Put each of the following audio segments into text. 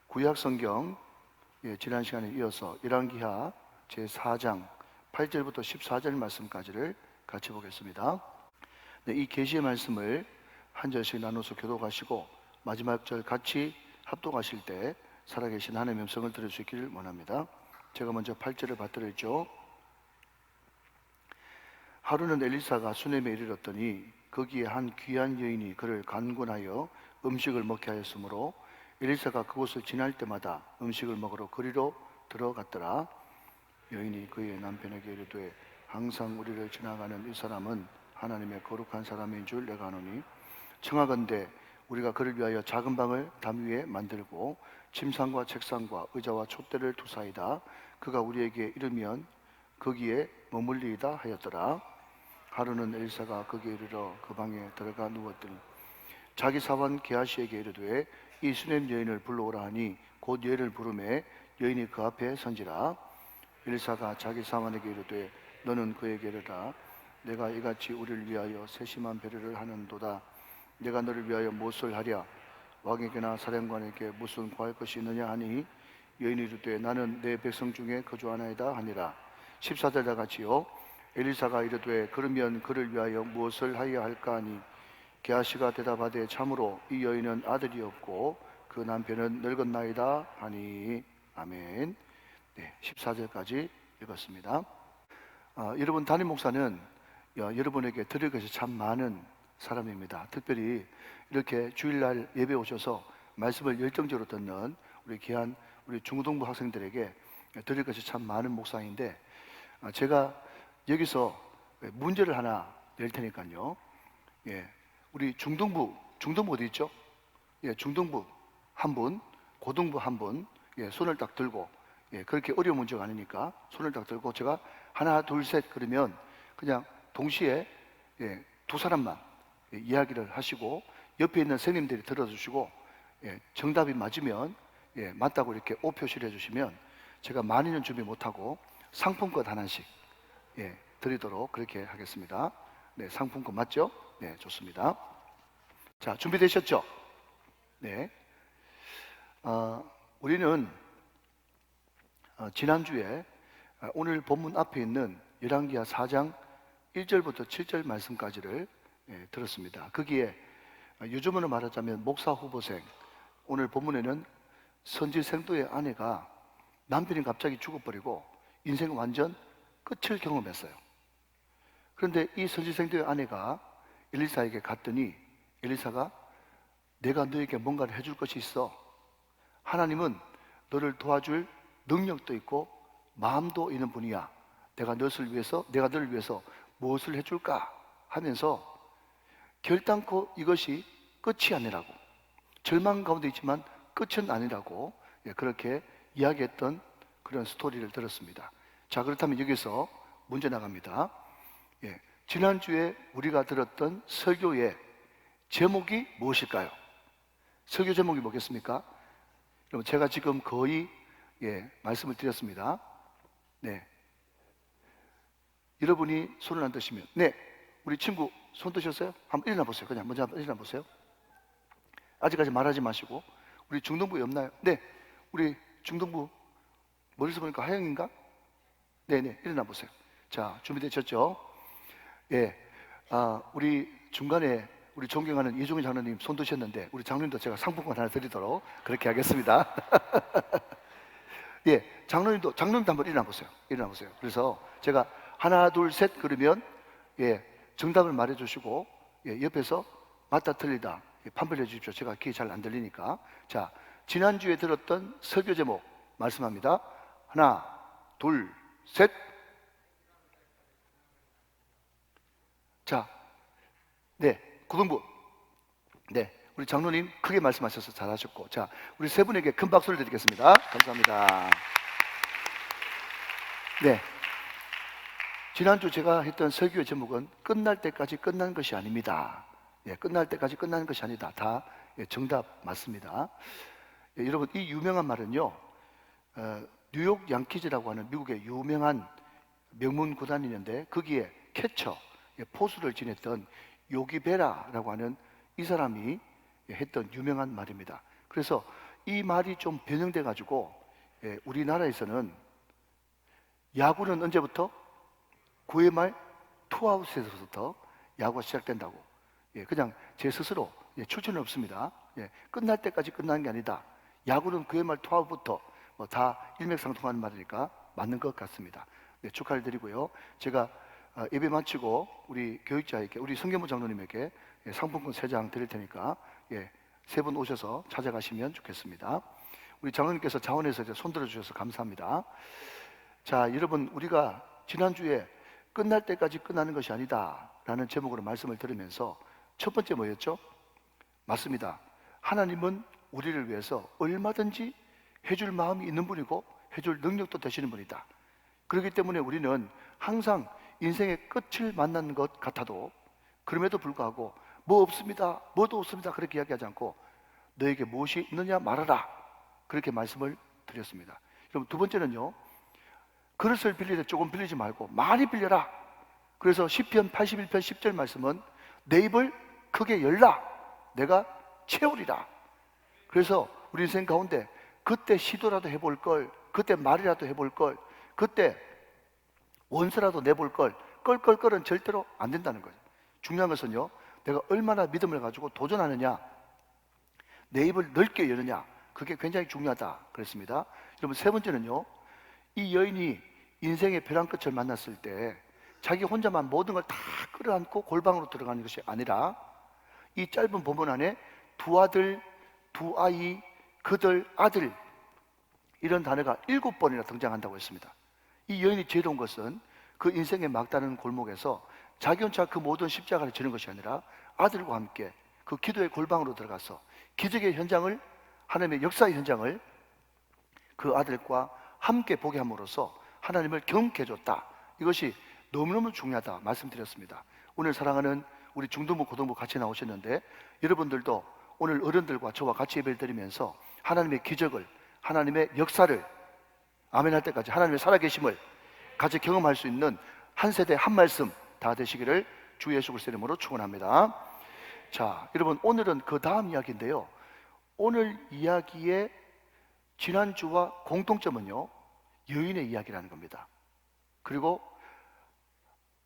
구약성경 지난 시간에 이어서 열왕기하 제4장 8절부터 14절 말씀까지를 같이 보겠습니다. 이 계시의 말씀을 한 절씩 나눠서 교독하시고 마지막 절 같이 합독하실 때 살아계신 하나님의 음성을 들을 수 있기를 원합니다. 제가 먼저 8절을 받들었죠. 하루는 엘리사가 수넴에 이르렀더니 거기에 한 귀한 여인이 그를 간군하여 음식을 먹게 하였으므로 엘리사가 그곳을 지날 때마다 음식을 먹으러 그리로 들어갔더라. 여인이 그의 남편에게 이르되 항상 우리를 지나가는 이 사람은 하나님의 거룩한 사람인 줄 내가 아노니 청하건대 우리가 그를 위하여 작은 방을 담 위에 만들고 침상과 책상과 의자와 촛대를 두사이다. 그가 우리에게 이르면 거기에 머물리이다 하였더라. 하루는 엘리사가 거기에 이르러 그 방에 들어가 누웠더니 자기 사원 게하시에게 이르되 이 수넴 여인을 불러오라 하니 곧 여인을 부르매 여인이 그 앞에 선지라. 엘리사가 자기 사원에게 이르되 너는 그에게 이르라 내가 이같이 우리를 위하여 세심한 배려를 하는도다. 내가 너를 위하여 무엇을 하랴? 왕에게나 사령관에게 무슨 구할 것이 있느냐 하니 여인이 이르되 나는 내 백성 중에 거주하나이다 하니라. 14절과 같이요. 엘리사가 이르되 그러면 그를 위하여 무엇을 하여야 할까 하니 게하시가 대답하되 참으로 이 여인은 아들이 없고 그 남편은 늙었나이다 하니. 아멘. 14절까지 읽었습니다. 여러분, 담임 목사는 여러분에게 드릴 것이 참 많은 사람입니다. 특별히 이렇게 주일날 예배 오셔서 말씀을 열정적으로 듣는 우리 귀한 우리 중고등부 학생들에게 드릴 것이 참 많은 목사인데, 제가 여기서 문제를 하나 낼 테니까요. 우리 중등부 어디 있죠? 중등부 한 분, 고등부 한 분, 손을 딱 들고, 그렇게 어려운 문제가 아니니까 손을 딱 들고 제가 하나 둘 셋 그러면 그냥 동시에 두 사람만 이야기를 하시고 옆에 있는 선생님들이 들어주시고 정답이 맞으면 맞다고 이렇게 O 표시를 해주시면 제가 많이는 준비 못하고 상품권 하나씩 드리도록 그렇게 하겠습니다. 상품권 맞죠? 네, 좋습니다. 자, 준비되셨죠? 네. 우리는 지난주에 오늘 본문 앞에 있는 열왕기하 4장 1절부터 7절 말씀까지를 들었습니다. 거기에 요즘으로 말하자면 목사 후보생, 오늘 본문에는 선지생도의 아내가 남편이 갑자기 죽어버리고 인생 완전 끝을 경험했어요. 그런데 이 선지생도의 아내가 엘리사에게 갔더니 엘리사가 내가 너에게 뭔가를 해줄 것이 있어. 하나님은 너를 도와줄 능력도 있고 마음도 있는 분이야. 내가 너를 위해서 무엇을 해줄까 하면서 결단코 이것이 끝이 아니라고, 절망 가운데 있지만 끝은 아니라고 그렇게 이야기했던 그런 스토리를 들었습니다. 자, 그렇다면 여기서 문제 나갑니다. 지난주에 우리가 들었던 설교의 제목이 무엇일까요? 설교 제목이 뭐겠습니까? 여러분, 제가 지금 거의 말씀을 드렸습니다. 여러분이 손을 안 드시면, 우리 친구 손 드셨어요? 한번 일어나 보세요. 그냥 먼저 한번 일어나 보세요. 아직까지 말하지 마시고. 우리 중등부 없나요? 우리 중등부 머리서 보니까 하영인가? 일어나 보세요. 자, 준비되셨죠? 우리 중간에 우리 존경하는 이종희 장로님 손 드셨는데 우리 장로님도 제가 상품권 하나 드리도록 그렇게 하겠습니다. 장로님도 한번 일어나 보세요. 그래서 제가 하나 둘 셋 그러면 정답을 말해 주시고 옆에서 맞다 틀리다 판별해 주십시오. 제가 귀에 잘 안 들리니까. 자, 지난주에 들었던 설교 제목 말씀합니다. 하나 둘 셋. 자, 고등부. 우리 장로님 크게 말씀하셔서 잘하셨고, 자, 우리 세 분에게 큰 박수를 드리겠습니다. 감사합니다. 지난주 제가 했던 설교의 제목은 끝날 때까지 끝난 것이 아닙니다. 끝날 때까지 끝나는 것이 아니다. 다 정답 맞습니다. 여러분, 이 유명한 말은요, 뉴욕 양키즈라고 하는 미국의 유명한 명문 구단이 있는데 거기에 캐쳐, 포수를 지냈던 요기 베라라고 하는 이 사람이 했던 유명한 말입니다. 그래서 이 말이 좀 변형돼 가지고 우리나라에서는 야구는 언제부터? 9회 말 투아웃에서부터 야구가 시작된다고. 그냥 제 스스로 출처는 없습니다. 끝날 때까지 끝나는 게 아니다. 야구는 9회 말 투아웃부터 다 일맥상통하는 말이니까 맞는 것 같습니다. 축하를 드리고요. 제가 예배 마치고 우리 교육자에게, 우리 성경부 장로님에게 상품권 3장 드릴 테니까 3분 오셔서 찾아가시면 좋겠습니다. 우리 장로님께서 자원해서 손 들어주셔서 감사합니다. 자, 여러분, 우리가 지난주에 끝날 때까지 끝나는 것이 아니다 라는 제목으로 말씀을 들으면서 첫 번째 뭐였죠? 맞습니다. 하나님은 우리를 위해서 얼마든지 해줄 마음이 있는 분이고 해줄 능력도 되시는 분이다. 그렇기 때문에 우리는 항상 인생의 끝을 만난 것 같아도 그럼에도 불구하고 뭐 없습니다, 뭐도 없습니다 그렇게 이야기하지 않고 너에게 무엇이 있느냐 말하라 그렇게 말씀을 드렸습니다. 그럼 두 번째는요, 그릇을 빌릴 때 조금 빌리지 말고 많이 빌려라. 그래서 시편 81편 10절 말씀은 내 입을 크게 열라 내가 채우리라. 그래서 우리 인생 가운데 그때 시도라도 해볼 걸, 그때 말이라도 해볼 걸, 그때 원서라도 내볼 걸, 껄껄껄은 절대로 안 된다는 거죠. 중요한 것은요, 내가 얼마나 믿음을 가지고 도전하느냐, 내 입을 넓게 여느냐, 그게 굉장히 중요하다 그랬습니다. 여러분, 세 번째는요, 이 여인이 인생의 벼랑 끝을 만났을 때 자기 혼자만 모든 걸 다 끌어안고 골방으로 들어가는 것이 아니라 이 짧은 본문 안에 두 아들, 두 아이, 그들 아들 이런 단어가 7번이나 등장한다고 했습니다. 이 여인이 지혜로운 것은 그 인생의 막다른 골목에서 자기 혼자 그 모든 십자가를 지는 것이 아니라 아들과 함께 그 기도의 골방으로 들어가서 기적의 현장을, 하나님의 역사의 현장을 그 아들과 함께 보게 함으로써 하나님을 경험케 해줬다. 이것이 너무너무 중요하다 말씀드렸습니다. 오늘 사랑하는 우리 중등부, 고등부 같이 나오셨는데 여러분들도 오늘 어른들과 저와 같이 예배를 드리면서 하나님의 기적을, 하나님의 역사를 아멘 할 때까지 하나님의 살아계심을 같이 경험할 수 있는 한 세대 한 말씀 다 되시기를 주 예수 그리스도의 이름으로 축원합니다. 자, 여러분, 오늘은 그 다음 이야기인데요, 오늘 이야기의 지난주와 공통점은요, 여인의 이야기라는 겁니다. 그리고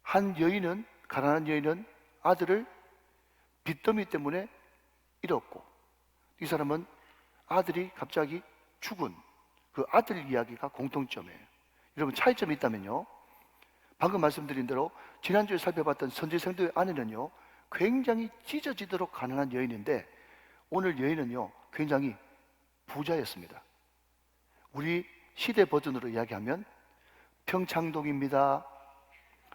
한 여인은, 가난한 여인은 아들을 빚더미 때문에 잃었고, 이 사람은 아들이 갑자기 죽은 그 아들 이야기가 공통점이에요. 여러분, 차이점이 있다면요, 방금 말씀드린 대로 지난주에 살펴봤던 선지생도의 아내는요 굉장히 찢어지도록 가난한 여인인데, 오늘 여인은요 굉장히 부자였습니다. 우리 시대 버전으로 이야기하면 평창동입니다,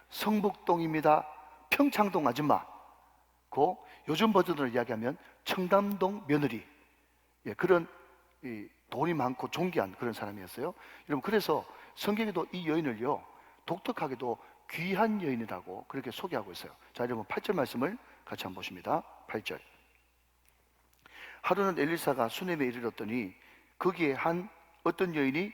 성북동입니다, 평창동 아줌마. 그 요즘 버전으로 이야기하면 청담동 며느리. 그런 돈이 많고 존귀한 그런 사람이었어요. 여러분, 그래서 성경에도 이 여인을요 독특하게도 귀한 여인이라고 그렇게 소개하고 있어요. 자, 여러분 8절 말씀을 같이 한번 보십니다. 8절. 하루는 엘리사가 수넴에 이르렀더니 거기에 한 어떤 여인이,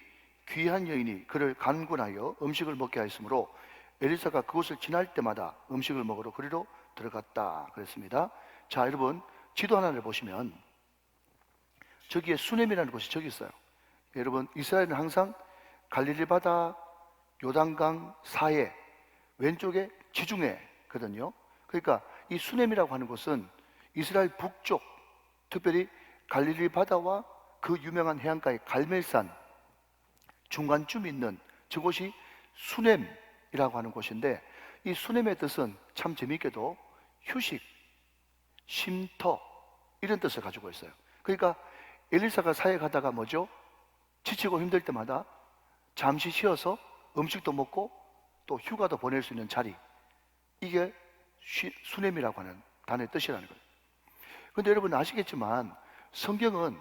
귀한 여인이 그를 간군하여 음식을 먹게 하였으므로 엘리사가 그곳을 지날 때마다 음식을 먹으러 그리로 들어갔다 그랬습니다. 자, 여러분, 지도 하나를 보시면 저기에 수넴이라는 곳이 저기 있어요. 여러분, 이스라엘은 항상 갈릴리 바다, 요단강 사해, 왼쪽에 지중해거든요. 그러니까 이 수넴이라고 하는 곳은 이스라엘 북쪽, 특별히 갈릴리 바다와 그 유명한 해안가의 갈멜산 중간쯤 있는 저곳이 수넴이라고 하는 곳인데, 이 수넴의 뜻은 참 재미있게도 휴식, 쉼터 이런 뜻을 가지고 있어요. 그러니까 엘리사가 사해 가다가 뭐죠? 지치고 힘들 때마다 잠시 쉬어서 음식도 먹고 또 휴가도 보낼 수 있는 자리, 이게 수넴이라고 하는 단어의 뜻이라는 거예요. 그런데 여러분 아시겠지만 성경은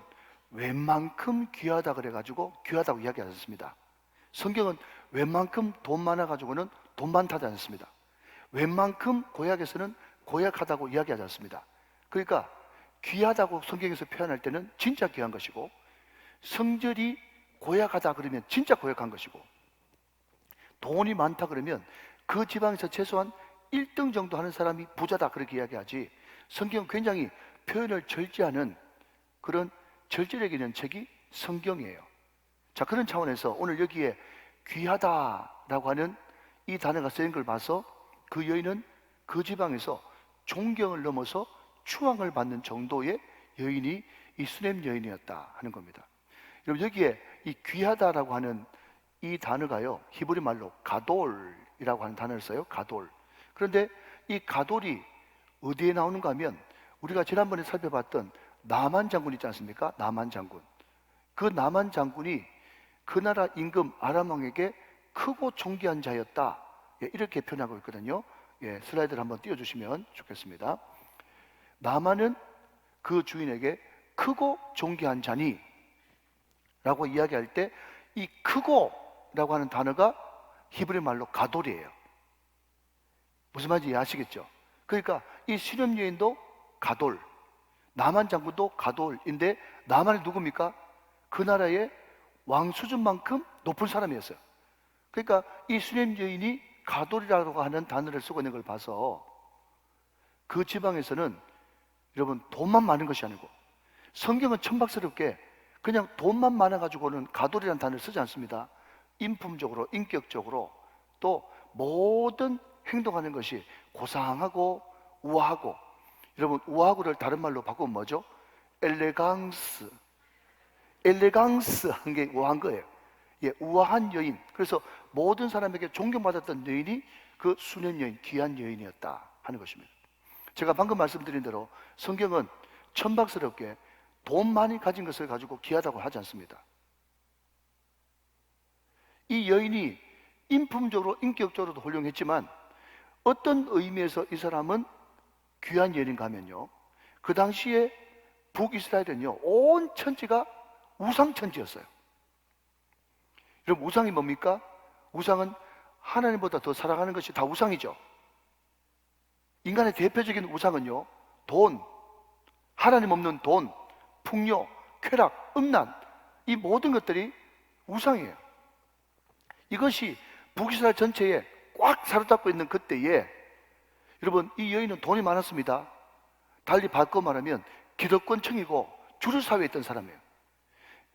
웬만큼 귀하다 그래가지고 귀하다고 이야기하지 않습니다. 성경은 웬만큼 돈 많아가지고는 돈 많다지 않습니다. 웬만큼 고약해서는 고약하다고 이야기하지 않습니다. 그러니까 귀하다고 성경에서 표현할 때는 진짜 귀한 것이고, 성질이 고약하다 그러면 진짜 고약한 것이고, 돈이 많다 그러면 그 지방에서 최소한 1등 정도 하는 사람이 부자다 그렇게 이야기하지, 성경은 굉장히 표현을 절제하는 그런 절절하게 있는 책이 성경이에요. 자, 그런 차원에서 오늘 여기에 귀하다라고 하는 이 단어가 쓰인 걸 봐서 그 여인은 그 지방에서 존경을 넘어서 추앙을 받는 정도의 여인이 이 수냄 여인이었다 하는 겁니다. 여러분, 여기에 이 귀하다라고 하는 이 단어가요, 히브리 말로 가돌이라고 하는 단어를 써요. 가돌. 그런데 이 가돌이 어디에 나오는가 하면 우리가 지난번에 살펴봤던 나만 장군 있지 않습니까? 나만 장군. 그 나만 장군이 그 나라 임금 아람 왕에게 크고 존귀한 자였다. 예, 이렇게 표현하고 있거든요. 예, 슬라이드를 한번 띄워주시면 좋겠습니다. 나만은 그 주인에게 크고 존귀한 자니 라고 이야기할 때 이 크고 라고 하는 단어가 히브리 말로 가돌이에요. 무슨 말인지 이해하시겠죠? 그러니까 이 수렴 여인도 가돌, 나만 장군도 가돌인데 나만이 누굽니까? 그 나라의 왕 수준만큼 높은 사람이었어요. 그러니까 이 수렴 여인이 가돌이라고 하는 단어를 쓰고 있는 걸 봐서 그 지방에서는 여러분 돈만 많은 것이 아니고 성경은 천박스럽게 그냥 돈만 많아가지고는 가돌이라는 단어를 쓰지 않습니다. 인품적으로, 인격적으로 또 모든 행동하는 것이 고상하고 우아하고, 여러분 우아하고를 다른 말로 바꾸면 뭐죠? 엘레강스. 엘레강스 한 게 우아한 거예요. 예, 우아한 여인. 그래서 모든 사람에게 존경받았던 여인이 그 수냄 여인, 귀한 여인이었다 하는 것입니다. 제가 방금 말씀드린 대로 성경은 천박스럽게 돈 많이 가진 것을 가지고 귀하다고 하지 않습니다. 이 여인이 인품적으로, 인격적으로도 훌륭했지만 어떤 의미에서 이 사람은 귀한 여인인가 하면요, 그 당시에 북이스라엘은요 온 천지가 우상천지였어요. 여러분, 우상이 뭡니까? 우상은 하나님보다 더 살아가는 것이 다 우상이죠. 인간의 대표적인 우상은요, 돈, 하나님 없는 돈, 풍요, 쾌락, 음란, 이 모든 것들이 우상이에요. 이것이 북이스라엘 전체에 꽉 사로잡고 있는 그때에 여러분, 이 여인은 돈이 많았습니다. 달리 바꿔 말하면 기득권층이고 주류 사회에 있던 사람이에요.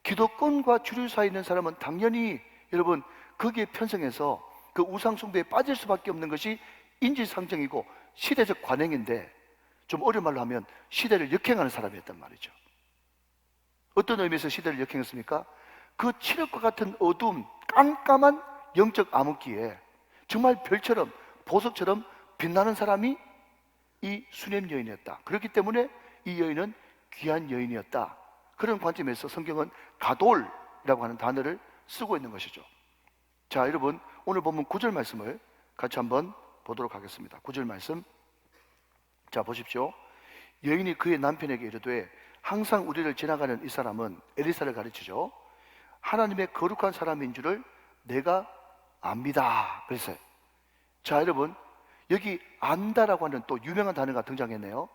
기득권과 주류 사회에 있는 사람은 당연히 여러분 거기에 편성해서 그 우상 숭배에 빠질 수밖에 없는 것이 인지상정이고 시대적 관행인데, 좀 어려운 말로 하면 시대를 역행하는 사람이었단 말이죠. 어떤 의미에서 시대를 역행했습니까? 그 칠흑과 같은 어두움, 깜깜한 영적 암흑기에 정말 별처럼, 보석처럼 빛나는 사람이 이 수냄 여인이었다. 그렇기 때문에 이 여인은 귀한 여인이었다. 그런 관점에서 성경은 가돌이라고 하는 단어를 쓰고 있는 것이죠. 자, 여러분, 오늘 본문 9절 말씀을 같이 한번 보도록 하겠습니다. 9절 말씀, 자 보십시오. 여인이 그의 남편에게 이르되 항상 우리를 지나가는 이 사람은, 엘리사를 가르치죠, 하나님의 거룩한 사람인 줄을 내가 압니다 그랬어요. 자, 여러분, 여기 안다라고 하는 또 유명한 단어가 등장했네요.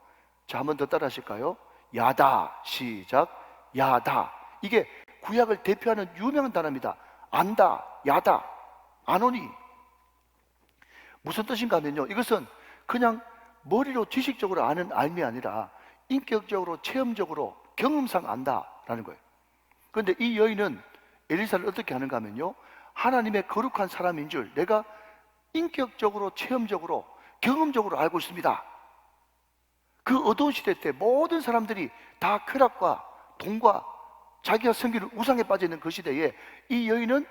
자, 한번 더 따라 하실까요? 야다. 시작. 야다. 이게 구약을 대표하는 유명한 단어입니다. 안다, 야다, 아노니. 무슨 뜻인가 하면요, 이것은 그냥 머리로 지식적으로 아는 알미 아니라 인격적으로, 체험적으로, 경험상 안다라는 거예요. 그런데 이 여인은 엘리사를 어떻게 하는가 하면요, 하나님의 거룩한 사람인 줄 내가 인격적으로, 체험적으로, 경험적으로 알고 있습니다. 그 어두운 시대 때 모든 사람들이 다 쾌락과 돈과 자기가 섬기는 우상에 빠져 있는 그 시대에 이 여인은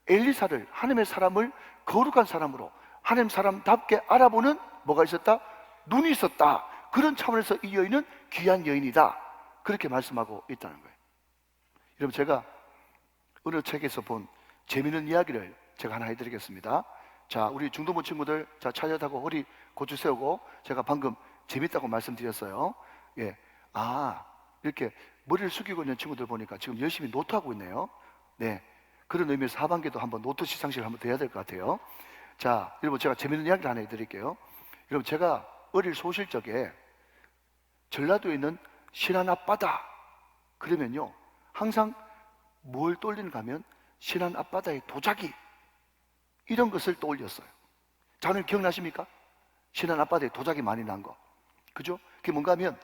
엘리사를, 하나님의 사람을 거룩한 사람으로, 하나님 사람답게 알아보는 뭐가 있었다? 눈이 있었다. 그런 차원에서 이 여인은 귀한 여인이다. 그렇게 말씀하고 있다는 거예요. 여러분, 제가 어느 책에서 본 재미있는 이야기를 제가 하나 해드리겠습니다. 자, 우리 중도부 친구들, 자, 차렷하고 허리 고추 세우고, 제가 방금 재밌다고 말씀드렸어요. 예, 이렇게 머리를 숙이고 있는 친구들 보니까 지금 열심히 노트하고 있네요. 네, 그런 의미에서 하반기도 한번 노트 시상식을 한번 더 해야 될 것 같아요. 자, 여러분, 제가 재밌는 이야기를 하나 해드릴게요. 여러분, 제가 어릴 소실 적에 전라도에 있는 신안 앞바다, 그러면요 항상 뭘 떠올리는가 하면 신안 앞바다의 도자기, 이런 것을 떠올렸어요. 자는 기억나십니까? 신안 앞바다에 도자기 많이 난 거, 그죠? 그게 뭔가 하면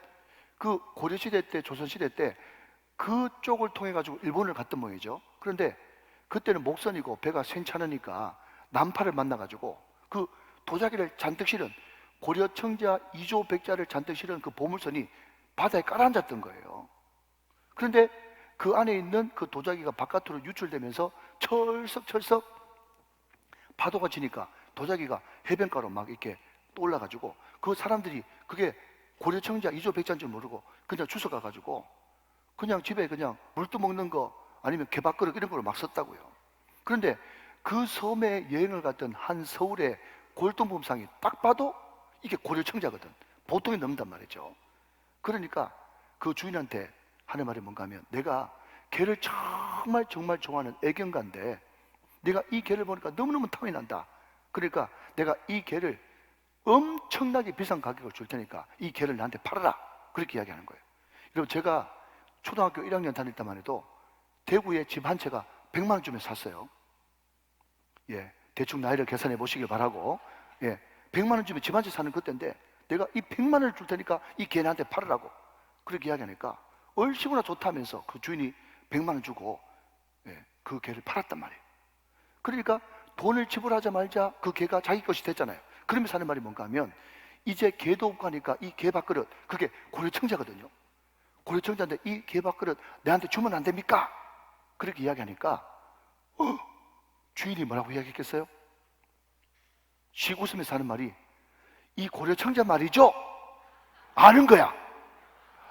그 고려시대 때, 조선시대 때 그쪽을 통해 가지고 일본을 갔던 모양이죠. 그런데 그때는 목선이고 배가 괜찮으니까 남파를 만나 가지고 그 도자기를 잔뜩 실은 고려 청자 2조 백자를 잔뜩 실은 그 보물선이 바다에 깔아앉았던 거예요. 그런데 그 안에 있는 그 도자기가 바깥으로 유출되면서 철썩철썩 파도가 치니까 도자기가 해변가로 막 이렇게 올라가지고 그 사람들이 그게 고려 청자 2조 백자인 줄 모르고 그냥 주워 가가지고 그냥 집에 그냥 물도 먹는 거 아니면 개밥그릇 이런 걸로 막 썼다고요. 그런데 그 섬에 여행을 갔던 한 서울의 골동품상이 딱 봐도 이게 고려 청자거든. 보통이 넘는단 말이죠. 그러니까 그 주인한테 하는 말이 뭔가 하면 내가 개를 정말 정말 좋아하는 애견가인데 내가 이 개를 보니까 너무너무 탐이 난다. 그러니까 내가 이 개를 엄청나게 비싼 가격을 줄 테니까 이 개를 나한테 팔아라. 그렇게 이야기하는 거예요. 여러분 제가 초등학교 1학년 다닐 때만 해도 대구에 집 한 채가 100만 원쯤에 샀어요. 예, 대충 나이를 계산해 보시길 바라고. 예, 100만 원쯤에 집 한 채 사는 그때인데 내가 이 100만 원을 줄 테니까 이 개 나한테 팔으라고 그렇게 이야기하니까 얼씨구나 좋다면서 그 주인이 100만 원 주고 그 개를 팔았단 말이에요. 그러니까 돈을 지불하자 말자 그 개가 자기 것이 됐잖아요. 그러면서 하는 말이 뭔가 하면 이제 개도 없고 하니까 이 개 밥그릇 그게 고려청자거든요. 고려청자인데 이 개 밥그릇 내한테 주면 안 됩니까? 그렇게 이야기하니까 주인이 뭐라고 이야기했겠어요? 씩 웃으면서 하는 말이 이 고려청자 말이죠? 아는 거야.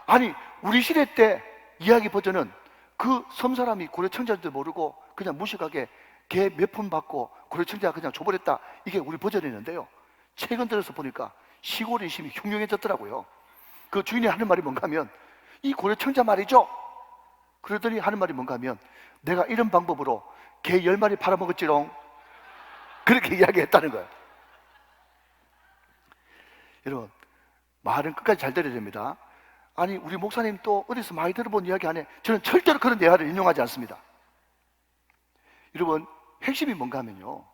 아니 우리 시대 때 이야기 버전은 그 섬사람이 고려청자인지 모르고 그냥 무식하게 개 몇 푼 받고 고려청자가 그냥 줘버렸다. 이게 우리 버전이었는데요. 최근 들어서 보니까 시골 인심이 흉흉해졌더라고요. 그 주인이 하는 말이 뭔가 하면 이 고려청자 말이죠? 그러더니 하는 말이 뭔가 하면 내가 이런 방법으로 개 10마리 팔아먹었지롱. 그렇게 이야기했다는 거예요. 여러분 말은 끝까지 잘 들어야 됩니다. 아니 우리 목사님 또 어디서 많이 들어본 이야기 안에 저는 절대로 그런 대화를 인용하지 않습니다. 여러분 핵심이 뭔가 하면요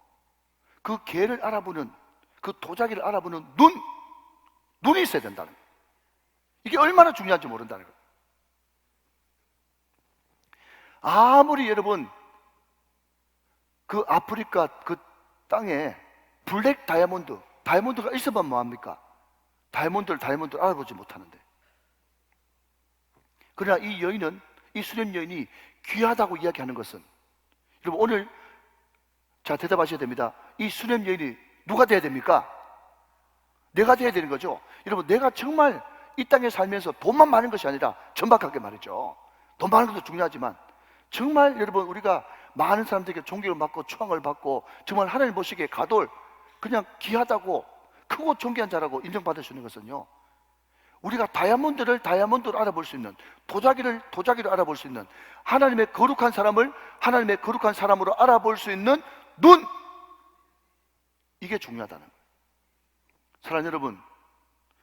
그 개를 알아보는 그 도자기를 알아보는 눈이 있어야 된다는 거예요. 이게 얼마나 중요한지 모른다는 거예요. 아무리 여러분 그 아프리카 그 땅에 블랙 다이아몬드가 있어봐 뭐합니까? 다이아몬드를 알아보지 못하는데 그러나 이 여인은 이 수렴 여인이 귀하다고 이야기하는 것은 여러분 오늘 자 대답하셔야 됩니다. 이 수렴 여인이 누가 돼야 됩니까? 내가 돼야 되는 거죠. 여러분 내가 정말 이 땅에 살면서 돈만 많은 것이 아니라 전박하게 말이죠. 돈 많은 것도 중요하지만 정말 여러분 우리가 많은 사람들에게 존경을 받고 추앙을 받고 정말 하나님 보시기에 가돌 그냥 귀하다고 크고 존귀한 자라고 인정받을 수 있는 것은요 우리가 다이아몬드를 알아볼 수 있는 도자기를 알아볼 수 있는 하나님의 거룩한 사람을 하나님의 거룩한 사람으로 알아볼 수 있는 눈 이게 중요하다는 거예요. 사랑하는 여러분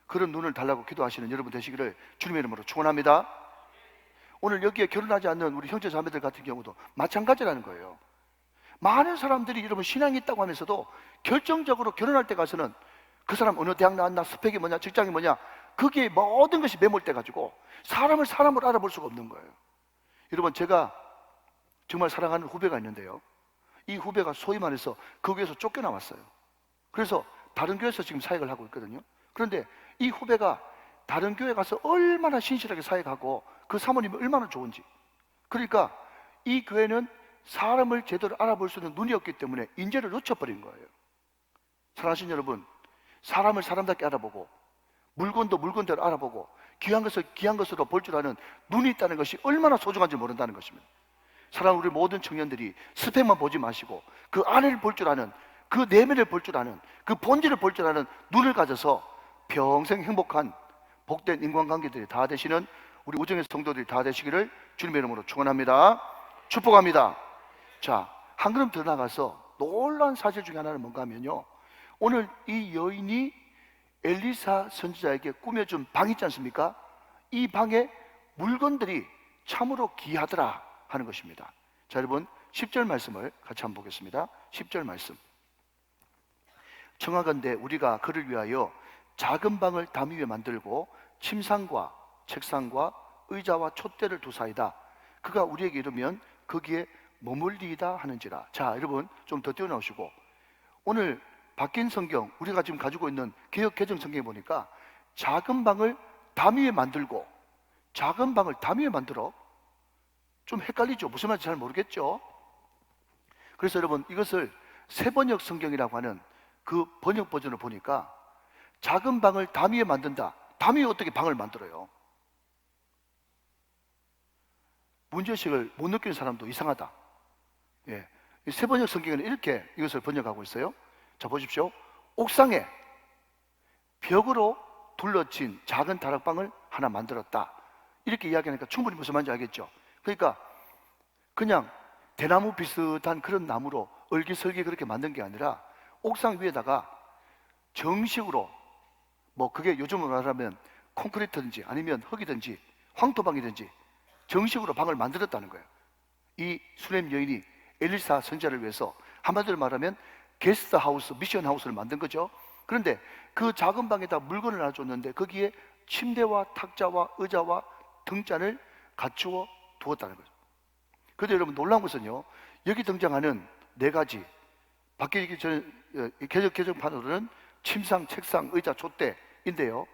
그런 눈을 달라고 기도하시는 여러분 되시기를 주님의 이름으로 축원합니다. 오늘 여기에 결혼하지 않는 우리 형제 자매들 같은 경우도 마찬가지라는 거예요. 많은 사람들이 여러분 신앙이 있다고 하면서도 결정적으로 결혼할 때 가서는 그 사람 어느 대학 나왔나 스펙이 뭐냐 직장이 뭐냐 거기에 모든 것이 매몰돼 가지고 사람을 사람으로 알아볼 수가 없는 거예요. 여러분 제가 정말 사랑하는 후배가 있는데요 이 후배가 소위 말해서 그 교회에서 쫓겨나왔어요. 그래서 다른 교회에서 지금 사역을 하고 있거든요. 그런데 이 후배가 다른 교회 가서 얼마나 신실하게 사역하고 그 사모님이 얼마나 좋은지 그러니까 이 교회는 사람을 제대로 알아볼 수 있는 눈이 없기 때문에 인재를 놓쳐버린 거예요. 사랑하신 여러분 사람을 사람답게 알아보고 물건도 물건대로 알아보고 귀한 것을 귀한 것으로 볼 줄 아는 눈이 있다는 것이 얼마나 소중한지 모른다는 것입니다. 사랑하는 우리 모든 청년들이 스펙만 보지 마시고 그 안을 볼 줄 아는 그 내면을 볼 줄 아는 그 본질을 볼 줄 아는 눈을 가져서 평생 행복한 복된 인간관계들이 다 되시는 우리 우정의 성도들이 다 되시기를 주님의 이름으로 축원합니다. 축복합니다. 자, 한 걸음 더 나가서 놀라운 사실 중에 하나는 뭔가 하면요 오늘 이 여인이 엘리사 선지자에게 꾸며준 방 있지 않습니까? 이 방에 물건들이 참으로 귀하더라 하는 것입니다. 자, 여러분 10절 말씀을 같이 한번 보겠습니다. 10절 말씀 청하건대 우리가 그를 위하여 작은 방을 담 위에 만들고 침상과 책상과 의자와 촛대를 두사이다. 그가 우리에게 이르면 거기에 머물리이다 하는지라. 자, 여러분 좀 더 띄워놓으시고, 오늘 바뀐 성경, 우리가 지금 가지고 있는 개역 개정 성경에 보니까 작은 방을 담 위에 만들고, 작은 방을 담 위에 만들어. 좀 헷갈리죠? 무슨 말인지 잘 모르겠죠? 그래서 여러분, 이것을 새번역 성경이라고 하는 그 번역 버전을 보니까 작은 방을 담 위에 만든다. 담 위에 어떻게 방을 만들어요? 문제의식을 못 느끼는 사람도 이상하다. 예. 새번역 성경에는 이렇게 이것을 번역하고 있어요. 자, 보십시오. 옥상에 벽으로 둘러친 작은 다락방을 하나 만들었다. 이렇게 이야기하니까 충분히 무슨 말인지 알겠죠? 그러니까 그냥 대나무 비슷한 그런 나무로 얼기설기 그렇게 만든 게 아니라 옥상 위에다가 정식으로, 뭐 그게 요즘으로 말하면 콘크리트든지 아니면 흙이든지 황토방이든지 정식으로 방을 만들었다는 거예요. 이 수렘 여인이 엘리사 선지자를 위해서 한마디로 말하면 게스트하우스, 미션하우스를 만든 거죠. 그런데 그 작은 방에다 물건을 놔줬는데 거기에 침대와 탁자와 의자와 등잔을 갖추어 두었다는 거죠. 그런데 여러분 놀라운 것은요, 여기 등장하는 네 가지, 바뀌기 전 개정판으로는 침상, 책상, 의자, 촛대인데요,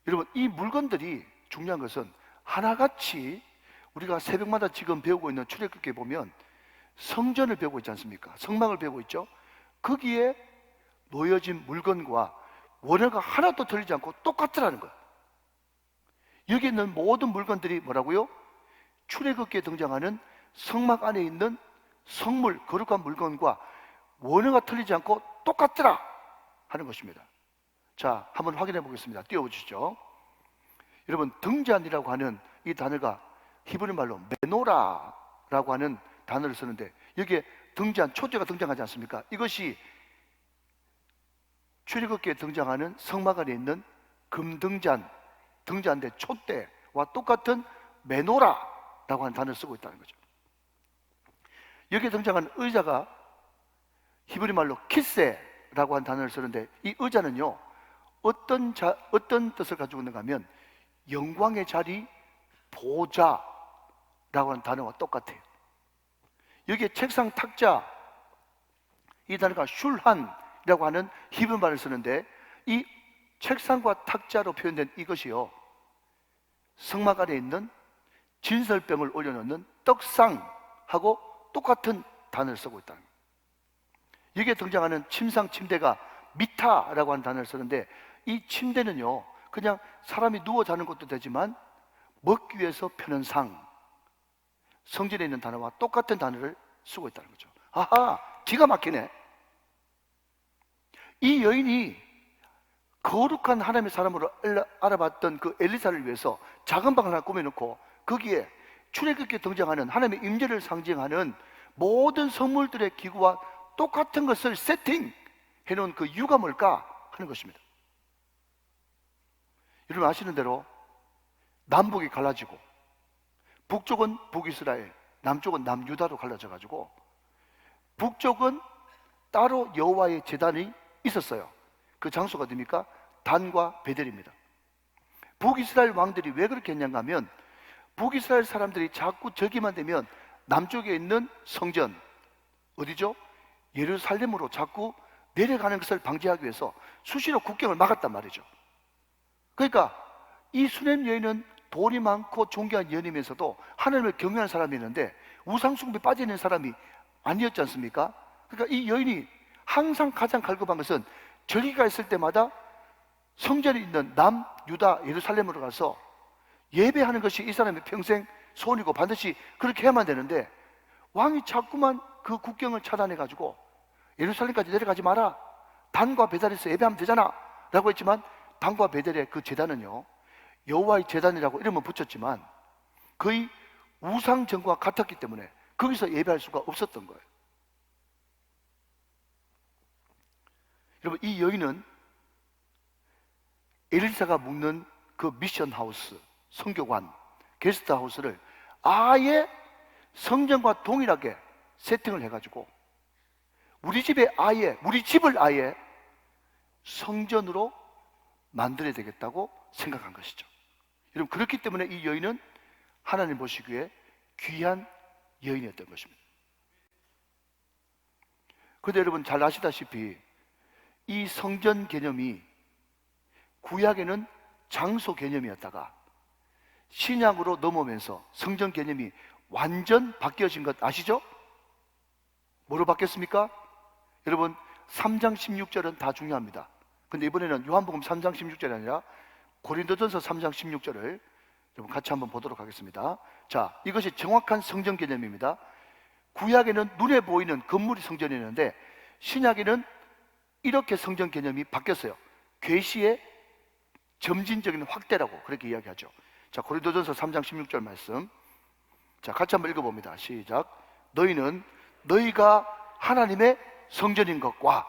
여러분 이 물건들이 중요한 것은 하나같이 우리가 새벽마다 지금 배우고 있는 출애굽기에 보면 성전을 배우고 있지 않습니까? 성막을 배우고 있죠. 거기에 놓여진 물건과 원어가 하나도 틀리지 않고 똑같더라는 거예요. 여기 있는 모든 물건들이 뭐라고요? 출애굽기에 등장하는 성막 안에 있는 성물, 거룩한 물건과 원어가 틀리지 않고 똑같더라 하는 것입니다. 자, 한번 확인해 보겠습니다. 띄워주시죠. 여러분, 등잔이라고 하는 이 단어가 히브리 말로 메노라라고 하는 단어를 쓰는데, 여기에 등잔, 촛대가 등장하지 않습니까? 이것이 출애굽기에 등장하는 성막 안에 있는 금등잔, 등잔대 촛대와 똑같은 메노라라고 하는 단어를 쓰고 있다는 거죠. 여기에 등장하는 의자가 히브리 말로 키세라고 하는 단어를 쓰는데, 이 의자는요 어떤 뜻을 가지고 있는가 하면 영광의 자리, 보좌라고 하는 단어와 똑같아요. 여기에 책상, 탁자, 이 단어가 슐한이라고 하는 히브리 말을 쓰는데, 이 책상과 탁자로 표현된 이것이요 성막 안에 있는 진설병을 올려놓는 떡상하고 똑같은 단어를 쓰고 있다는 거예요. 여기에 등장하는 침상, 침대가 미타라고 하는 단어를 쓰는데, 이 침대는요 그냥 사람이 누워 자는 것도 되지만 먹기 위해서 펴는 상, 성전에 있는 단어와 똑같은 단어를 쓰고 있다는 거죠. 아하, 기가 막히네. 이 여인이 거룩한 하나님의 사람으로 알아봤던 그 엘리사를 위해서 작은 방을 하나 꾸며놓고 거기에 출애굽기에 등장하는 하나님의 임재를 상징하는 모든 성물들의 기구와 똑같은 것을 세팅해 놓은 그 이유가 뭘까 하는 것입니다. 여러분 아시는 대로 남북이 갈라지고 북쪽은 북이스라엘, 남쪽은 남유다로 갈라져 가지고 북쪽은 따로 여호와의 제단이 있었어요. 그 장소가 어디입니까? 단과 베델입니다. 북이스라엘 왕들이 왜 그렇게 했냐면 하면, 북이스라엘 사람들이 자꾸 저기만 되면 남쪽에 있는 성전, 어디죠? 예루살렘으로 자꾸 내려가는 것을 방지하기 위해서 수시로 국경을 막았단 말이죠. 그러니까 이 수냄 여인은 돈이 많고 존귀한 여인이면서도 하나님을 경외하는 사람이었는데 우상숭배에 빠져있는 사람이 아니었지 않습니까? 그러니까 이 여인이 항상 가장 갈급한 것은 절기가 있을 때마다 성전에 있는 남, 유다, 예루살렘으로 가서 예배하는 것이 이 사람의 평생 소원이고 반드시 그렇게 해야만 되는데, 왕이 자꾸만 그 국경을 차단해가지고 예루살렘까지 내려가지 마라, 단과 베델에서 예배하면 되잖아 라고 했지만, 단과 베델의 그 제단은요 여호와의 제단이라고 이름을 붙였지만 거의 우상전과 같았기 때문에 거기서 예배할 수가 없었던 거예요. 여러분, 이 여인은 엘리사가 묵는 그 미션하우스, 성교관, 게스트하우스를 아예 성전과 동일하게 세팅을 해가지고 우리 집을 아예 성전으로 만들어야 되겠다고 생각한 것이죠. 여러분, 그렇기 때문에 이 여인은 하나님 보시기에 귀한 여인이었던 것입니다. 그런데 여러분 잘 아시다시피 이 성전 개념이 구약에는 장소 개념이었다가 신약으로 넘어오면서 성전 개념이 완전 바뀌어진 것 아시죠? 뭐로 바뀌었습니까? 여러분 3장 16절은 다 중요합니다. 근데 이번에는 요한복음 3장 16절이 아니라 고린도전서 3장 16절을 여러분 같이 한번 보도록 하겠습니다. 자, 이것이 정확한 성전 개념입니다. 구약에는 눈에 보이는 건물이 성전이었는데 신약에는 이렇게 성전 개념이 바뀌었어요. 계시의 점진적인 확대라고 그렇게 이야기하죠. 자, 고린도전서 3장 16절 말씀, 자 같이 한번 읽어봅니다. 시작. 너희는 너희가 하나님의 성전인 것과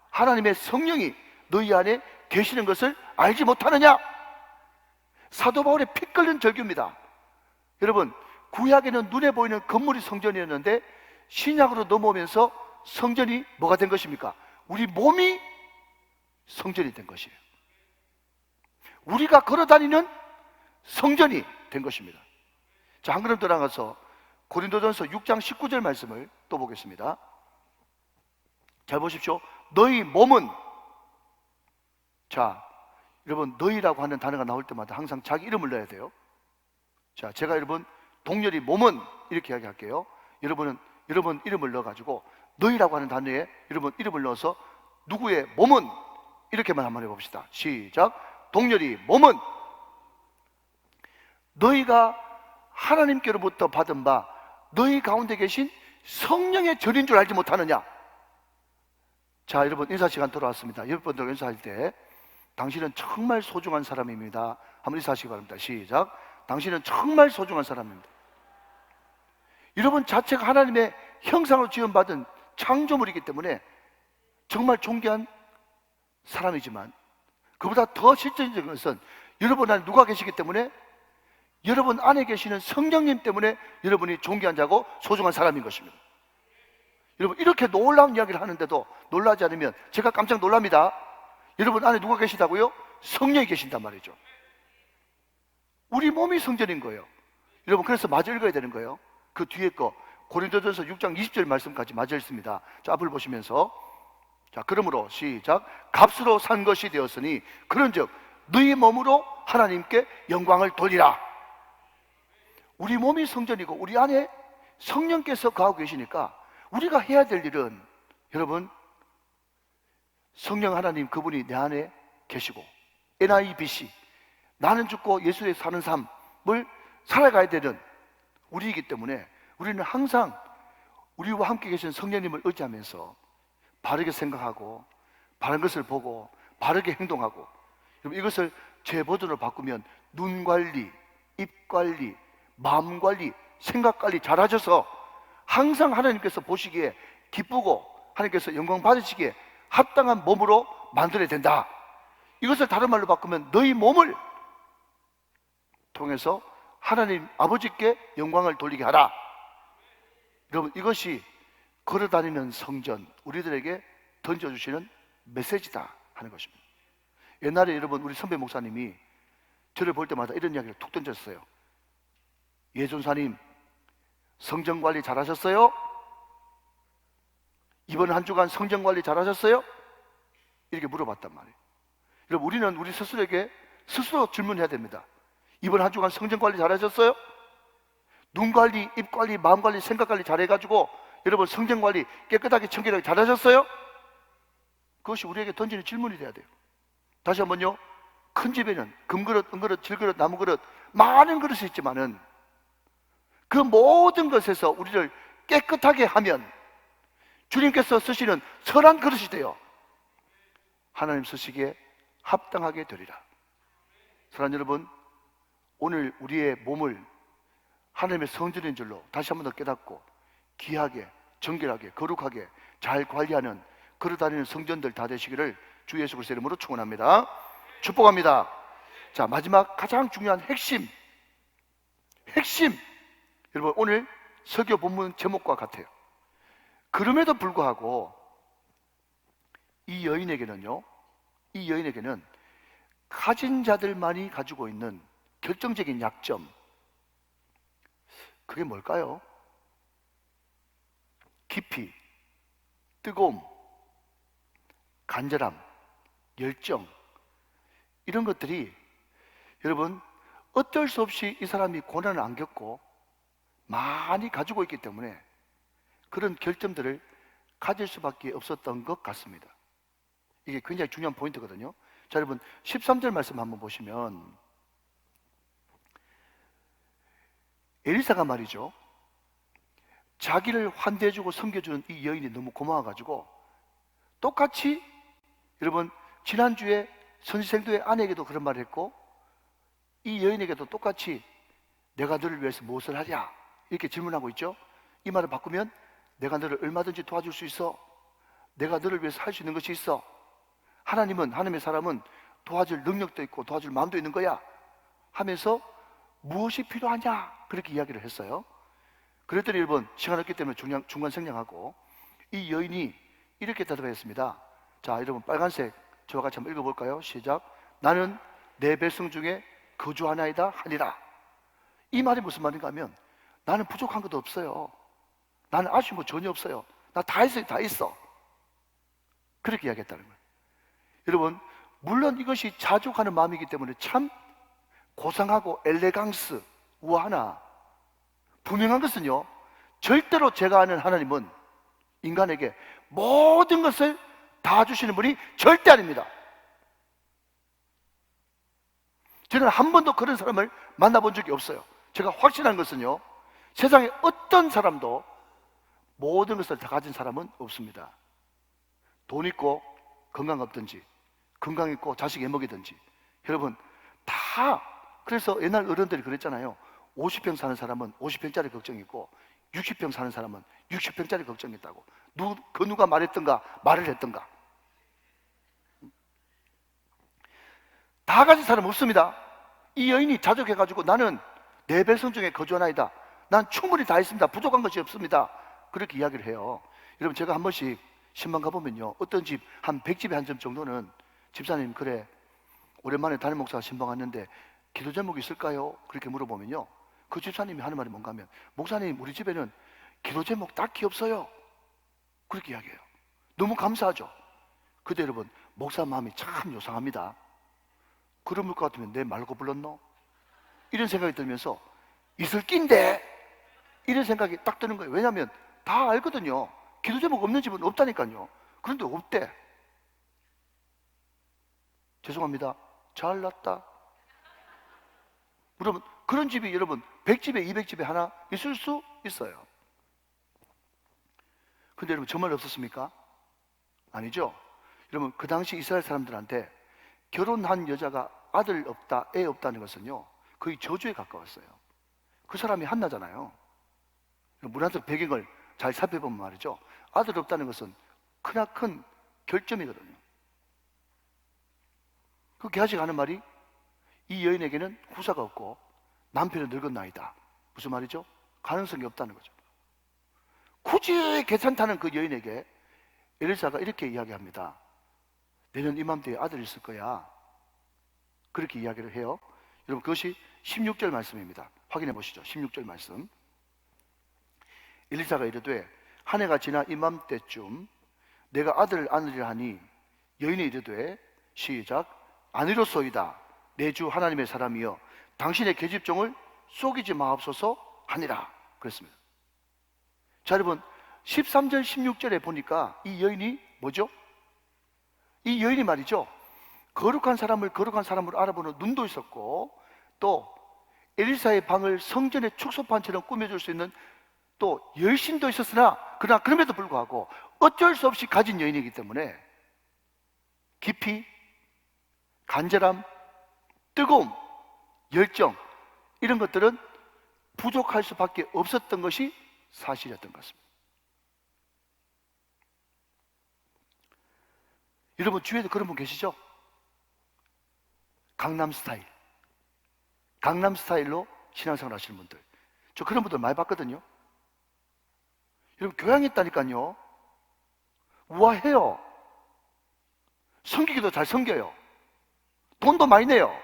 하나님의 성령이 너희 안에 계시는 것을 알지 못하느냐? 사도 바울의 피 끓는 절규입니다. 여러분, 구약에는 눈에 보이는 건물이 성전이었는데 신약으로 넘어오면서 성전이 뭐가 된 것입니까? 우리 몸이 성전이 된 것이에요. 우리가 걸어다니는 성전이 된 것입니다. 자, 한 걸음 더 나가서 고린도전서 6장 19절 말씀을 또 보겠습니다. 잘 보십시오. 너희 몸은, 자 여러분, 너희라고 하는 단어가 나올 때마다 항상 자기 이름을 넣어야 돼요. 자, 제가 여러분 동렬이 몸은 이렇게 이야기할게요. 여러분 이름을 넣어가지고 너희라고 하는 단어에 여러분 이름을 넣어서 누구의 몸은 이렇게만 한번 해봅시다. 시작. 동렬이 몸은 너희가 하나님께로부터 받은 바 너희 가운데 계신 성령의 절인 줄 알지 못하느냐? 자, 여러분 인사 시간 돌아왔습니다. 여러분들 인사할 때 당신은 정말 소중한 사람입니다. 한번 인사하시기 바랍니다. 시작. 당신은 정말 소중한 사람입니다. 여러분 자체가 하나님의 형상으로 지음받은 창조물이기 때문에 정말 존귀한 사람이지만 그보다 더 실질적인 것은 여러분 안에 누가 계시기 때문에 여러분 안에 계시는 성령님 때문에 여러분이 존귀한 자고 소중한 사람인 것입니다. 여러분 이렇게 놀라운 이야기를 하는데도 놀라지 않으면 제가 깜짝 놀랍니다. 여러분 안에 누가 계시다고요? 성령이 계신단 말이죠. 우리 몸이 성전인 거예요. 여러분 그래서 마저 읽어야 되는 거예요. 그 뒤에 거 고린도전서 6장 20절 말씀까지 마저 읽습니다. 자, 앞을 보시면서 자, 그러므로 시작. 값으로 산 것이 되었으니 그런즉 너희 몸으로 하나님께 영광을 돌리라. 우리 몸이 성전이고 우리 안에 성령께서 거하고 계시니까 우리가 해야 될 일은 여러분 성령 하나님 그분이 내 안에 계시고 NIBC 나는 죽고 예수에 사는 삶을 살아가야 되는 우리이기 때문에 우리는 항상 우리와 함께 계신 성령님을 의지하면서 바르게 생각하고 바른 것을 보고 바르게 행동하고, 여러분 이것을 제 버전으로 바꾸면 눈 관리, 입 관리, 마음 관리, 생각 관리 잘하셔서 항상 하나님께서 보시기에 기쁘고 하나님께서 영광 받으시기에 합당한 몸으로 만들어야 된다. 이것을 다른 말로 바꾸면 너희 몸을 통해서 하나님 아버지께 영광을 돌리게 하라. 여러분 이것이 걸어다니는 성전, 우리들에게 던져주시는 메시지다 하는 것입니다. 옛날에 여러분 우리 선배 목사님이 저를 볼 때마다 이런 이야기를 툭 던졌어요. 예전사님 성전 관리 잘하셨어요? 이번 한 주간 성전 관리 잘하셨어요? 이렇게 물어봤단 말이에요. 여러분 우리는 우리 스스로에게 스스로 질문해야 됩니다. 이번 한 주간 성전 관리 잘하셨어요? 눈 관리, 입 관리, 마음 관리, 생각 관리 잘해가지고 여러분 성전 관리 깨끗하게 청결하게 잘하셨어요? 그것이 우리에게 던지는 질문이 돼야 돼요. 다시 한번요. 큰 집에는 금그릇, 은그릇, 질그릇, 나무그릇 많은 그릇이 있지만은 그 모든 것에서 우리를 깨끗하게 하면 주님께서 쓰시는 선한 그릇이 돼요. 하나님 쓰시기에 합당하게 되리라. 사랑하는 여러분, 오늘 우리의 몸을 하나님의 성전인 줄로 다시 한 번 더 깨닫고 귀하게, 정결하게, 거룩하게 잘 관리하는 걸어다니는 성전들 다 되시기를 주 예수 그리스도의 이름으로 축원합니다. 축복합니다. 자, 마지막 가장 중요한 핵심, 여러분 오늘 설교 본문 제목과 같아요. 그럼에도 불구하고 이 여인에게는 가진 자들만이 가지고 있는 결정적인 약점, 그게 뭘까요? 깊이, 뜨거움, 간절함, 열정, 이런 것들이 여러분 어쩔 수 없이 이 사람이 고난을 안 겪고 많이 가지고 있기 때문에 그런 결점들을 가질 수밖에 없었던 것 같습니다. 이게 굉장히 중요한 포인트거든요. 자, 여러분 13절 말씀 한번 보시면 엘리사가 말이죠, 자기를 환대해주고 섬겨주는 이 여인이 너무 고마워가지고 똑같이 여러분 지난주에 선지생도의 아내에게도 그런 말을 했고 이 여인에게도 똑같이 내가 너를 위해서 무엇을 하랴 이렇게 질문하고 있죠. 이 말을 바꾸면 내가 너를 얼마든지 도와줄 수 있어. 내가 너를 위해서 할 수 있는 것이 있어. 하나님의 사람은 도와줄 능력도 있고 도와줄 마음도 있는 거야 하면서 무엇이 필요하냐 그렇게 이야기를 했어요. 그랬더니 여러분 시간 없기 때문에 중간 생략하고 이 여인이 이렇게 대답했습니다. 자, 여러분 빨간색 저와 같이 한번 읽어볼까요? 시작. 나는 내 백성 중에 거주하나이다 하니라. 이 말이 무슨 말인가 하면 나는 부족한 것도 없어요. 나는 아쉬운 거 전혀 없어요. 나 다 있어요. 다 있어. 그렇게 이야기했다는 거예요. 여러분 물론 이것이 자족하는 마음이기 때문에 참 고상하고 엘레강스, 우아하나 분명한 것은요, 절대로 제가 아는 하나님은 인간에게 모든 것을 다 주시는 분이 절대 아닙니다. 저는 한 번도 그런 사람을 만나본 적이 없어요. 제가 확신한 것은요, 세상에 어떤 사람도 모든 것을 다 가진 사람은 없습니다. 돈 있고 건강 없든지, 건강 있고 자식 애먹이든지, 여러분 다. 그래서 옛날 어른들이 그랬잖아요. 50평 사는 사람은 50평짜리 걱정이 있고 60평 사는 사람은 60평짜리 걱정이 있다고. 그 누가 말을 했던가. 다 가진 사람 없습니다. 이 여인이 자족해가지고 나는 내 백성 중에 거주하나이다. 난 충분히 다 있습니다. 부족한 것이 없습니다. 그렇게 이야기를 해요. 여러분 제가 한 번씩 신방 가보면요, 어떤 집 한 100집에 한 점 정도는 집사님 그래 오랜만에 담임 목사가 신방 왔는데 기도 제목이 있을까요? 그렇게 물어보면요, 그 집사님이 하는 말이 뭔가 하면 목사님 우리 집에는 기도 제목 딱히 없어요. 그렇게 이야기해요. 너무 감사하죠. 근데 여러분 목사 마음이 참 요상합니다. 그럴 것 같으면 내 말고 불렀노? 이런 생각이 들면서 있을 낀데 이런 생각이 딱 드는 거예요. 왜냐하면 다 알거든요. 기도 제목 없는 집은 없다니까요. 그런데 없대. 죄송합니다. 잘났다. 여러분 그런 집이 여러분 100집에 200집에 하나 있을 수 있어요. 근데 여러분 정말 없었습니까? 아니죠. 여러분 그 당시 이스라엘 사람들한테 결혼한 여자가 아들 없다, 애 없다는 것은요 거의 저주에 가까웠어요. 그 사람이 한나잖아요. 문화적 배경을 잘 살펴보면 말이죠, 아들 없다는 것은 크나큰 결점이거든요. 그 게하지 하는 말이 이 여인에게는 후사가 없고 남편은 늙었나이다. 무슨 말이죠? 가능성이 없다는 거죠. 굳이 괜찮다는 그 여인에게 엘리사가 이렇게 이야기합니다. 내년 이맘때에 아들이 있을 거야. 그렇게 이야기를 해요. 여러분 그것이 16절 말씀입니다. 확인해 보시죠. 16절 말씀. 엘리사가 이르되 한 해가 지나 이맘때쯤 내가 아들을 안으려 하니 여인이 이르되 시작. 아니로소이다. 내 주 하나님의 사람이여 당신의 계집종을 속이지 마옵소서 하니라. 그랬습니다. 자 여러분 13절 16절에 보니까 이 여인이 뭐죠? 이 여인이 말이죠, 거룩한 사람을 거룩한 사람으로 알아보는 눈도 있었고 또 엘리사의 방을 성전의 축소판처럼 꾸며줄 수 있는 또 열심도 있었으나 그러나 그럼에도 불구하고 어쩔 수 없이 가진 여인이기 때문에 깊이, 간절함, 뜨거움, 열정 이런 것들은 부족할 수밖에 없었던 것이 사실이었던 것 같습니다. 여러분 주위에도 그런 분 계시죠? 강남 스타일로 신앙생활 하시는 분들, 저 그런 분들 많이 봤거든요. 여러분 교양이 있다니까요. 우아해요. 섬기기도 잘 섬겨요. 돈도 많이 내요.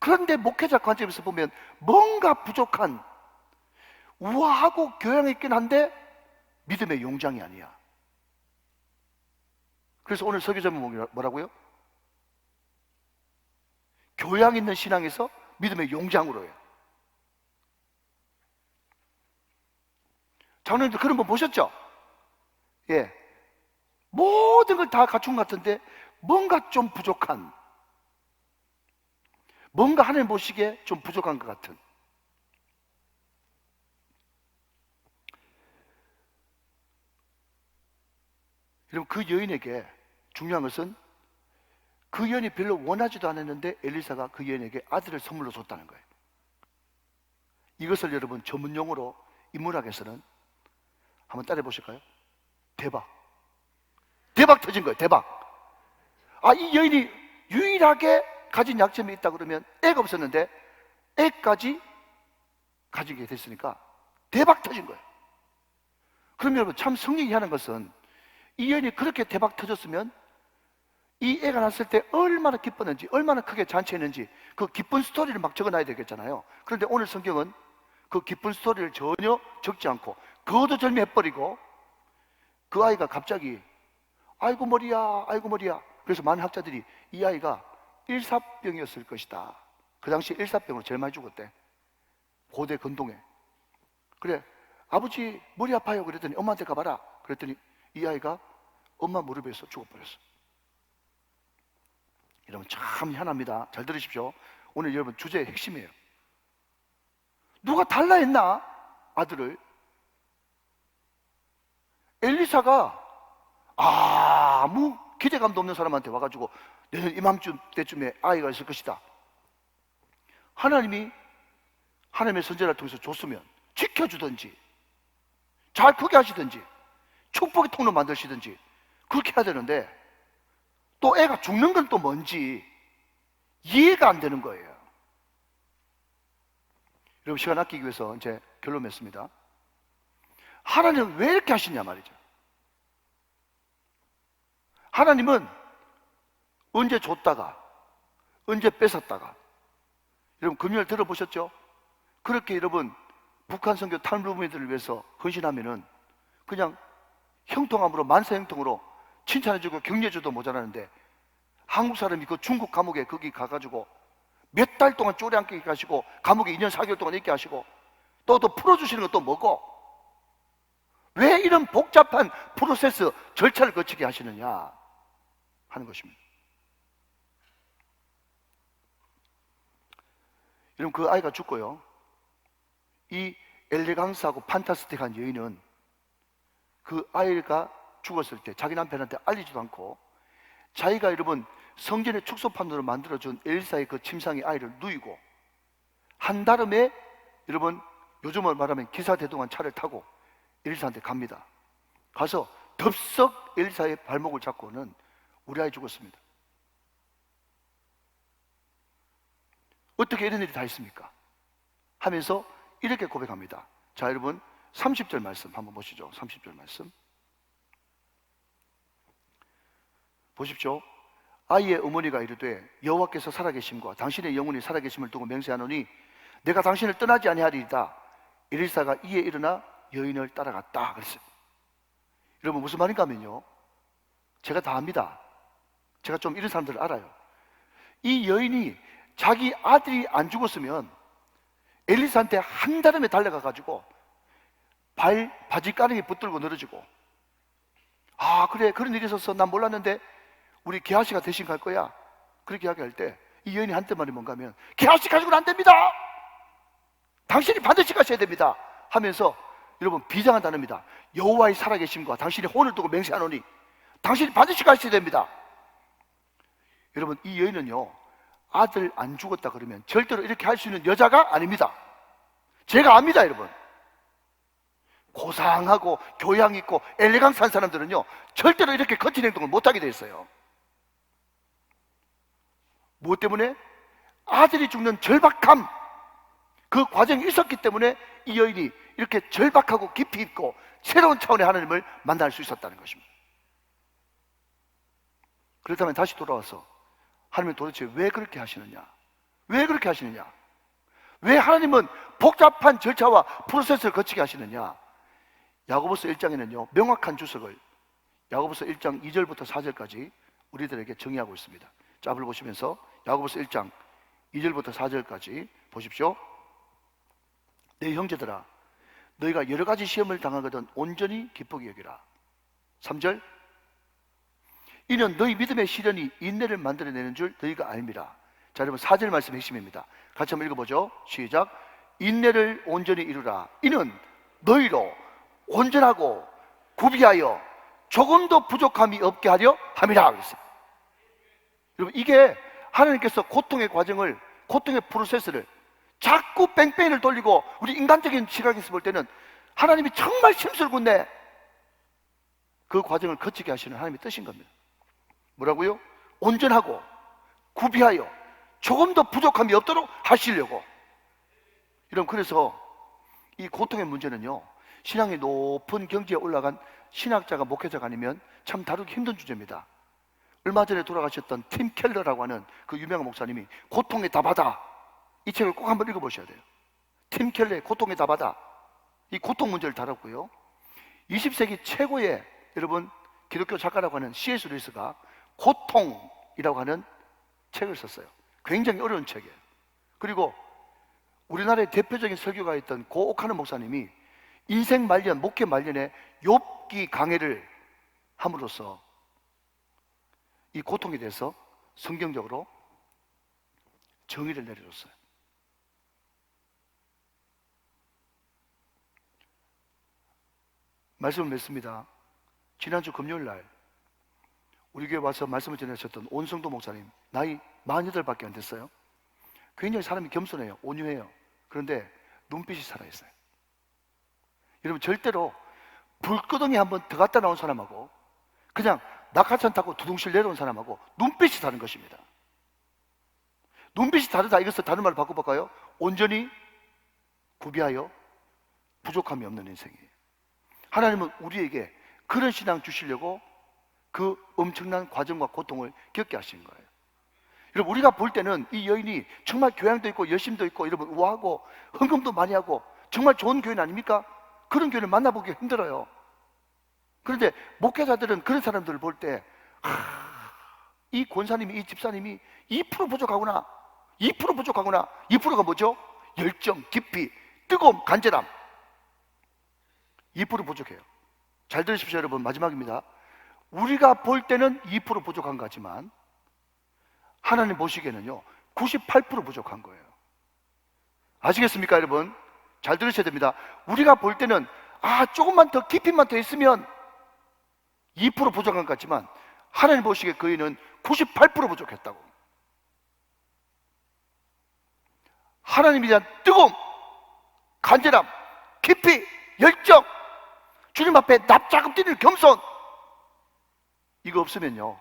그런데 목회자 관점에서 보면 뭔가 부족한, 우아하고 교양 있긴 한데 믿음의 용장이 아니야. 그래서 오늘 설교 제목이 뭐라고요? 교양 있는 신앙에서 믿음의 용장으로 해요. 장로님들 그런 분 보셨죠? 예, 모든 걸 다 갖춘 것 같은데 뭔가 좀 부족한, 뭔가 하나님 보시기에 좀 부족한 것 같은. 여러분, 그 여인에게 중요한 것은 그 여인이 별로 원하지도 않았는데 엘리사가 그 여인에게 아들을 선물로 줬다는 거예요. 이것을 여러분 전문용어로 인문학에서는 한번 따라해 보실까요? 대박. 대박 터진 거예요. 대박. 아, 이 여인이 유일하게 가진 약점이 있다 그러면 애가 없었는데 애까지 가지게 됐으니까 대박 터진 거예요. 그럼 여러분, 참 성령이 하는 것은 이 여인이 그렇게 대박 터졌으면 이 애가 났을 때 얼마나 기뻤는지, 얼마나 크게 잔치했는지 그 기쁜 스토리를 막 적어놔야 되겠잖아요. 그런데 오늘 성경은 그 기쁜 스토리를 전혀 적지 않고 거두절미해버리고 그 아이가 갑자기 아이고 머리야, 아이고 머리야. 그래서 많은 학자들이 이 아이가 일사병이었을 것이다. 그 당시 일사병으로 제일 많이 죽었대. 고대 근동에. 그래, 아버지 머리 아파요 그랬더니 엄마한테 가봐라 그랬더니 이 아이가 엄마 무릎에서 죽어버렸어. 여러분, 참 희한합니다. 잘 들으십시오. 오늘 여러분 주제의 핵심이에요. 누가 달라 했나? 아들을. 엘리사가 아무 기대감도 없는 사람한테 와가지고 내년 이맘쯤 때쯤에 아이가 있을 것이다. 하나님이 하나님의 선제를 통해서 줬으면 지켜주든지 잘 크게 하시든지 축복의 통로 만드시든지 그렇게 해야 되는데 또 애가 죽는 건 또 뭔지 이해가 안 되는 거예요. 여러분, 시간 아끼기 위해서 이제 결론 맺습니다. 하나님은 왜 이렇게 하시냐 말이죠. 하나님은 언제 줬다가 언제 뺏었다가. 여러분, 금요일 들어보셨죠? 그렇게 여러분 북한 선교 탈무부민들을 위해서 헌신하면은 그냥 형통함으로, 만사형통으로 칭찬해주고 격려해줘도 모자라는데 한국 사람이 그 중국 감옥에 거기 가가지고 몇 달 동안 쪼리 앉게 가시고 감옥에 2년 4개월 동안 있게 하시고 또 풀어주시는 것도 뭐고, 왜 이런 복잡한 프로세스 절차를 거치게 하시느냐 하는 것입니다. 여러분, 그 아이가 죽고요, 이 엘레강스하고 판타스틱한 여인은 그 아이가 죽었을 때 자기 남편한테 알리지도 않고 자기가 여러분 성전의 축소판으로 만들어준 엘리사의 그 침상에 아이를 누이고 한 달음에 여러분 요즘을 말하면 기사대동한 차를 타고 엘리사한테 갑니다. 가서 덥석 엘리사의 발목을 잡고는 우리 아이 죽었습니다. 어떻게 이런 일이 다 있습니까? 하면서 이렇게 고백합니다. 자, 여러분 30절 말씀 한번 보시죠. 30절 말씀 보십시오. 아이의 어머니가 이르되 여호와께서 살아계심과 당신의 영혼이 살아계심을 두고 맹세하노니 내가 당신을 떠나지 아니하리이다. 엘리사가 이에 일어나 여인을 따라갔다 그랬어요. 여러분, 무슨 말인가 하면요, 제가 다 압니다. 제가 좀 이런 사람들을 알아요. 이 여인이 자기 아들이 안 죽었으면 엘리사한테 한 달음에 달려가가지고 바지가랑이 붙들고 늘어지고, 아 그래, 그런 일이 있었어, 난 몰랐는데 우리 게하시가 대신 갈 거야, 그렇게 이야기할 때 이 여인이 한때 말이 뭔가 하면 게하시 가지고는 안 됩니다, 당신이 반드시 가셔야 됩니다 하면서 여러분 비장한 단어입니다. 여호와의 살아계심과 당신이 혼을 두고 맹세하노니 당신이 반드시 가셔야 됩니다. 여러분, 이 여인은요 아들 안 죽었다 그러면 절대로 이렇게 할 수 있는 여자가 아닙니다. 제가 압니다. 여러분, 고상하고 교양 있고 엘레강스한 사람들은요 절대로 이렇게 거친 행동을 못하게 돼 있어요. 무엇 때문에? 아들이 죽는 절박함, 그 과정이 있었기 때문에 이 여인이 이렇게 절박하고 깊이 있고 새로운 차원의 하나님을 만날 수 있었다는 것입니다. 그렇다면 다시 돌아와서 하나님은 도대체 왜 그렇게 하시느냐, 왜 그렇게 하시느냐? 왜 하나님은 복잡한 절차와 프로세스를 거치게 하시느냐? 야고보서 1장에는요 명확한 주석을 야고보서 1장 2절부터 4절까지 우리들에게 정의하고 있습니다. 짭을 보시면서 야고보서 1장 2절부터 4절까지 보십시오. 내 형제들아, 너희가 여러 가지 시험을 당하거든 온전히 기쁘게 여기라. 3절, 이는 너희 믿음의 시련이 인내를 만들어내는 줄 너희가 알미라. 자, 여러분 4절 말씀 핵심입니다. 같이 한번 읽어보죠. 시작. 인내를 온전히 이루라. 이는 너희로 온전하고 구비하여 조금도 부족함이 없게 하려 함이라 그랬어요. 여러분, 이게 하나님께서 고통의 과정을, 고통의 프로세스를 자꾸 뺑뺑이를 돌리고 우리 인간적인 시각에서 볼 때는 하나님이 정말 심술궂네, 그 과정을 거치게 하시는 하나님의 뜻인 겁니다. 뭐라고요? 온전하고 구비하여 조금도 부족함이 없도록 하시려고. 여러분, 그래서 이 고통의 문제는요, 신앙이 높은 경지에 올라간 신학자가 목회자가 아니면 참 다루기 힘든 주제입니다. 얼마 전에 돌아가셨던 팀 켈러라고 하는 그 유명한 목사님이 고통의 답하다, 이 책을 꼭 한번 읽어보셔야 돼요. 팀 켈러의 고통의 답하다, 이 고통 문제를 다뤘고요. 20세기 최고의 여러분 기독교 작가라고 하는 C.S. 루이스가 고통이라고 하는 책을 썼어요. 굉장히 어려운 책이에요. 그리고 우리나라의 대표적인 설교가였던 고옥하는 목사님이 인생 말년, 목회 말년에 욥기 강해를 함으로써 이 고통에 대해서 성경적으로 정의를 내려줬어요. 말씀을 맺습니다. 지난주 금요일날 우리 교회 와서 말씀을 전하셨던 온성도 목사님, 나이 48밖에 안 됐어요. 굉장히 사람이 겸손해요. 온유해요. 그런데 눈빛이 살아있어요. 여러분, 절대로 불구덩이 한번 들어갔다 나온 사람하고 그냥 낙하산 타고 두둥실 내려온 사람하고 눈빛이 다른 것입니다. 눈빛이 다르다, 이것을 다른 말로 바꿔볼까요? 온전히 구비하여 부족함이 없는 인생이에요. 하나님은 우리에게 그런 신앙 주시려고 그 엄청난 과정과 고통을 겪게 하신 거예요. 여러분, 우리가 볼 때는 이 여인이 정말 교양도 있고 열심도 있고 여러분 우아하고 헌금도 많이 하고 정말 좋은 교인 아닙니까? 그런 교인을 만나보기 힘들어요. 그런데 목회자들은 그런 사람들을 볼 때 이 권사님이, 이 집사님이 2% 부족하구나, 2% 부족하구나. 2%가 뭐죠? 열정, 깊이, 뜨거움, 간절함. 2% 부족해요. 잘 들으십시오 여러분, 마지막입니다. 우리가 볼 때는 2% 부족한 거지만 하나님 보시기에는요 98% 부족한 거예요. 아시겠습니까 여러분? 잘 들으셔야 됩니다. 우리가 볼 때는 조금만 더 깊이만 더 있으면 2% 부족한 것 같지만 하나님 보시기에 그이는 98% 부족했다고. 하나님에 대한 뜨거움, 간절함, 깊이, 열정, 주님 앞에 납작업 뛰는 겸손, 이거 없으면요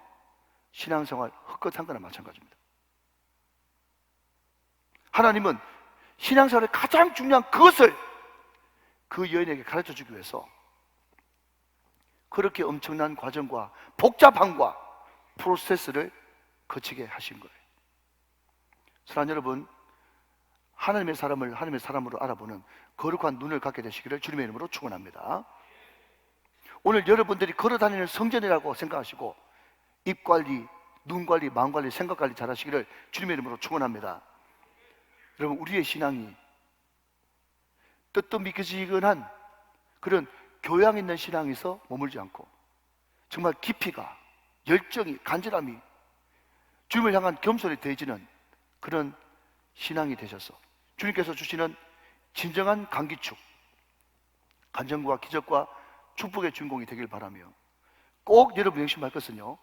신앙생활 헛것한 거나 마찬가지입니다. 하나님은 신앙생활의 가장 중요한 그것을 그 여인에게 가르쳐 주기 위해서 그렇게 엄청난 과정과 복잡함과 프로세스를 거치게 하신 거예요. 사랑하는 여러분, 하나님의 사람을 하나님의 사람으로 알아보는 거룩한 눈을 갖게 되시기를 주님의 이름으로 축원합니다. 오늘 여러분들이 걸어다니는 성전이라고 생각하시고 입 관리, 눈 관리, 마음 관리, 생각 관리 잘 하시기를 주님의 이름으로 축원합니다. 여러분, 우리의 신앙이 뜨뜻미지근한 그런 교양 있는 신앙에서 머물지 않고 정말 깊이가, 열정이, 간절함이, 주님을 향한 겸손이 더해지는 그런 신앙이 되셔서 주님께서 주시는 진정한 감기축, 간증과 기적과 축복의 주인공이 되길 바라며, 꼭 여러분 명심할 것은요,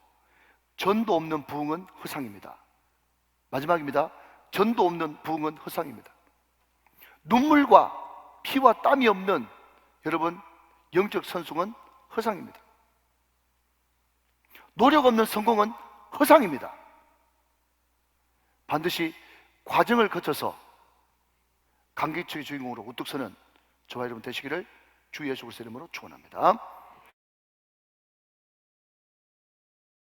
전도 없는 부흥은 허상입니다. 마지막입니다. 전도 없는 부흥은 허상입니다. 눈물과 피와 땀이 없는 여러분 영적 선숭은 허상입니다. 노력 없는 성공은 허상입니다. 반드시 과정을 거쳐서 감격의 주인공으로 우뚝 서는 저와 여러분 되시기를 주 예수 그리스도 이름으로 축원합니다.